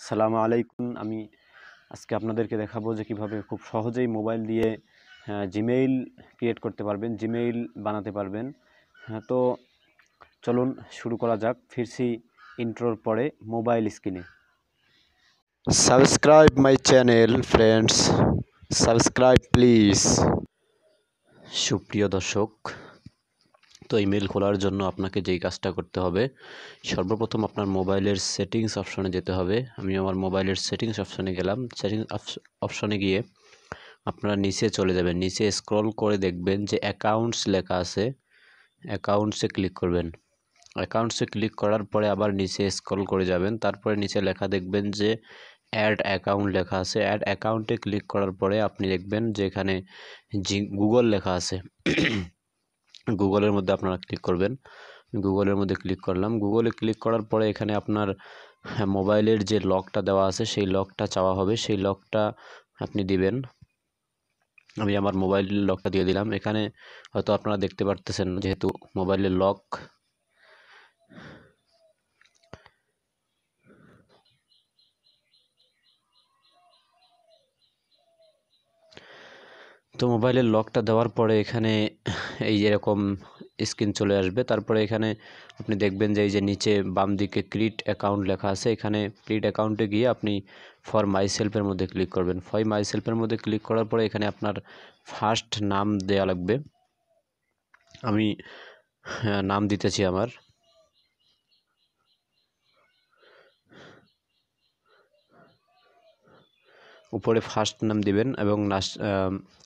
আসসালামু আলাইকুম। আমি আজকে আপনাদেরকে দেখাবো যে কিভাবে খুব সহজেই মোবাইল দিয়ে জিমেইল ক্রিয়েট করতে পারবেন, জিমেইল বানাতে পারবেন। তো চলুন শুরু করা যাক। ফিরছি ইন্ট্রোর পরে মোবাইল স্ক্রিনে। Subscribe my channel, friends. Subscribe please. সুপ্রিয় দর্শক, তো ইমেল খোলার জন্য আপনাকে যেই কাজটা করতে হবে, সর্বপ্রথম আপনার মোবাইলের সেটিংস অপশনে যেতে হবে। আমি আমার মোবাইলের সেটিংস অপশনে গেলাম। সেটিংস অপশনে গিয়ে আপনারা নিচে চলে যাবেন। নিচে স্ক্রল করে দেখবেন যে অ্যাকাউন্টস লেখা আছে, অ্যাকাউন্টসে ক্লিক করবেন। অ্যাকাউন্টসে ক্লিক করার পরে আবার নিচে স্ক্রল করে যাবেন। তারপরে নিচে লেখা দেখবেন যে অ্যাড অ্যাকাউন্ট লেখা আছে। অ্যাড অ্যাকাউন্টে ক্লিক করার পরে আপনি দেখবেন যে এখানে গুগল লেখা আছে। গুগলের মধ্যে আপনারা ক্লিক করবেন। গুগলের মধ্যে ক্লিক করলাম। গুগলে ক্লিক করার পরে এখানে আপনার মোবাইলের যে লকটা দেওয়া আছে সেই লকটা চাওয়া হবে। সেই লকটা আপনি দিবেন। আমি আমার মোবাইলের লকটা দিয়ে দিলাম। এখানে হয়তো আপনারা দেখতে পারতেছেন যেহেতু মোবাইলের লক। তো মোবাইলের লকটা দেওয়ার পরে এখানে এই এরকম স্ক্রিন চলে আসবে। তারপরে এখানে আপনি দেখবেন যে এই যে নিচে বাম দিকে ক্রিয়েট অ্যাকাউন্ট লেখা আছে। এখানে ক্রিয়েট অ্যাকাউন্টে গিয়ে আপনি ফর মাই সেলফের মধ্যে ক্লিক করবেন। ফর মাই সেলফের মধ্যে ক্লিক করার পরে এখানে আপনার ফার্স্ট নাম দেওয়া লাগবে। আমি নাম দিতেছি আমার। উপরে ফার্স্ট নাম দিবেন এবং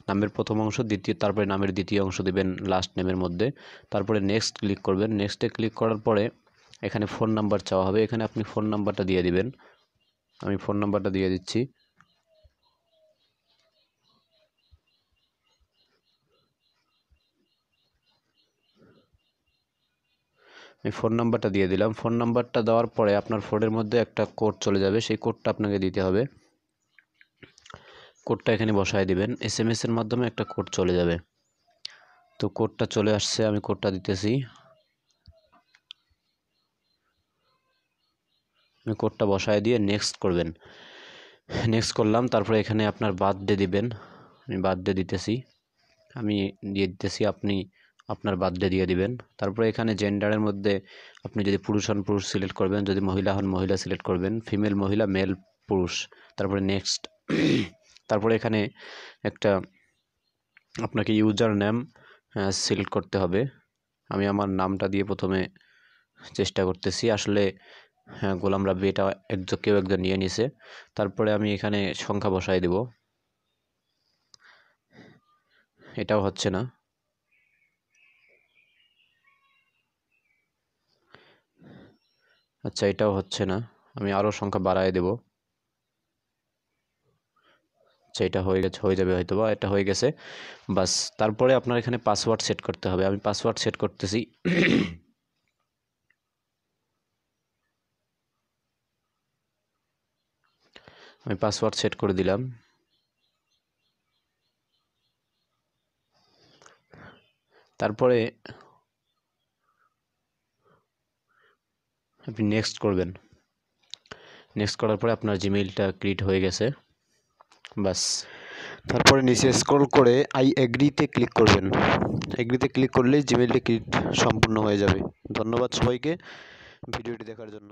নামের প্রথম অংশ, তারপরে নামের দ্বিতীয় অংশ দিবেন লাস্ট নেমের মধ্যে। তারপরে নেক্সট ক্লিক করবেন। নেক্সটে ক্লিক করার পরে এখানে ফোন নাম্বার চাওয়া হবে। এখানে আপনি ফোন নাম্বারটা দিয়ে দিবেন। আমি ফোন নাম্বারটা দিয়ে দিচ্ছি। আমি ফোন নাম্বারটা দিয়ে দিলাম। ফোন নাম্বারটা দেওয়ার পরে আপনার ফোনের মধ্যে একটা কোড চলে যাবে। সেই কোডটা আপনাকে দিতে হবে। কোডটা এখানে বসায় দিবেন। SMS এর মাধ্যমে একটা কোড চলে যাবে। তো কোডটা চলে আসছে, আমি কোডটা দিতেছি। আমি কোডটা বসায় দিয়ে নেক্সট করবেন। নেক্সট করলাম। তারপরে এখানে আপনার বার্থডে দিবেন। আমি বার্থডে দিতেছি। আমি দিয়ে দিতেছি, আপনি আপনার বার্থডে দিয়ে দিবেন। তারপরে এখানে জেন্ডারের মধ্যে আপনি যদি পুরুষ হন পুরুষ সিলেক্ট করবেন, যদি মহিলা হন মহিলা সিলেক্ট করবেন, ফিমেল মহিলা, মেল পুরুষ। তারপরে নেক্সট। তারপরে এখানে একটা আপনাকে ইউজার নেম সিলেক্ট করতে হবে। আমি আমার নামটা দিয়ে প্রথমে চেষ্টা করতেছি। আসলে গোলাম রাব্বি এটা কেউ একজন নিয়ে নিছে। তারপরে আমি এখানে সংখ্যা বসাই দেব। এটাও হচ্ছে না। আচ্ছা, এটাও হচ্ছে না। আমি আরও সংখ্যা বাড়ায় দেব। আচ্ছা, এটা হয়ে যাবে হয়তো, বা এটা হয়ে গেছে। বাস, তারপরে আপনার এখানে পাসওয়ার্ড সেট করতে হবে। আমি পাসওয়ার্ড সেট করতেছি। আমি পাসওয়ার্ড সেট করে দিলাম। তারপরে আপনি নেক্সট করবেন। নেক্সট করার পরে আপনার জিমেইলটা ক্রিয়েট হয়ে গেছে। বাস, তারপরে নিচে স্ক্রল করে আই এগ্রিতে ক্লিক করবেন। এগ্রিতে ক্লিক করলেই জিমেইলটি ক্রিয়েট সম্পূর্ণ হয়ে যাবে। ধন্যবাদ সবাইকে ভিডিওটি দেখার জন্য।